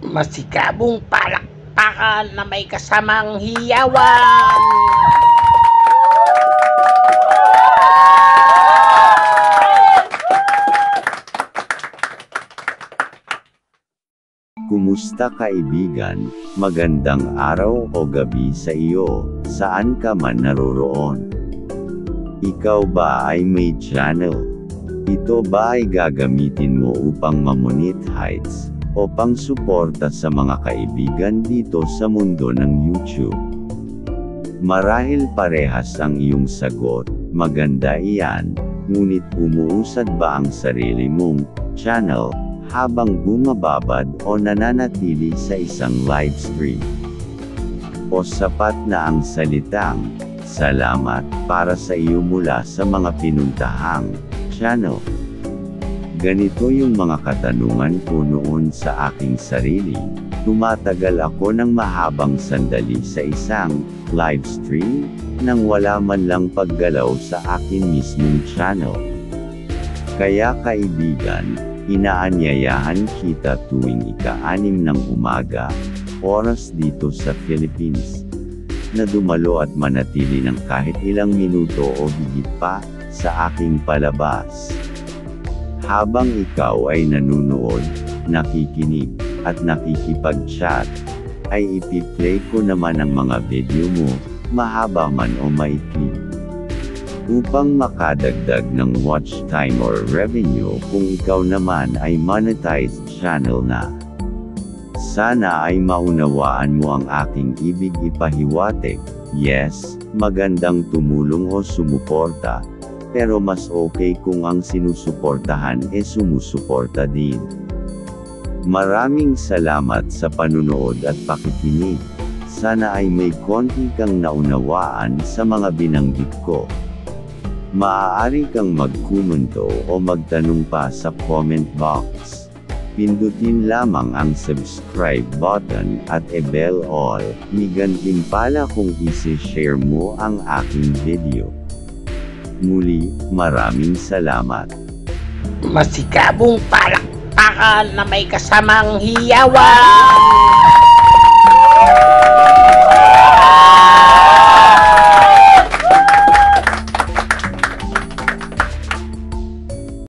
Masikabong palakpakan na may kasamang hiyawan. Kumusta kaibigan? Magandang araw o gabi sa iyo, saan ka man naroroon. Ikaw ba ay may channel? Ito ba ay gagamitin mo upang mamonetize o pang-suporta sa mga kaibigan dito sa mundo ng YouTube? Marahil parehas ang iyong sagot, maganda iyan, ngunit umuusad ba ang sarili mong channel habang bumababad o nananatili sa isang live stream? O sapat na ang salitang salamat para sa iyo mula sa mga pinuntahang channel? Ganito yung mga katanungan ko noon sa aking sarili. Tumatagal ako ng mahabang sandali sa isang live stream nang wala man lang paggalaw sa akin mismong channel. Kaya kaibigan, inaanyayahan kita tuwing ika-6 ng umaga, oras dito sa Philippines, na dumalo at manatili ng kahit ilang minuto o higit pa sa aking palabas. Habang ikaw ay nanunood, nakikinig, at nakikipag-chat, ay ipi-play ko naman ang mga video mo, mahaba man o maikli, upang makadagdag ng watch time or revenue kung ikaw naman ay monetized channel na. Sana ay maunawaan mo ang aking ibig ipahiwatig. Yes, magandang tumulong o sumuporta, pero mas okay kung ang sinusuportahan sumusuporta din. Maraming salamat sa panunood at pakikinig. Sana ay may konti kang naunawaan sa mga binanggit ko. Maaari kang magkomento o magtanong pa sa comment box. Pindutin lamang ang subscribe button at i-bell all. Gantimpala kung isi-share mo ang aking video. Muli, maraming salamat. Masikabong palakpakan na may kasamang hiyawan.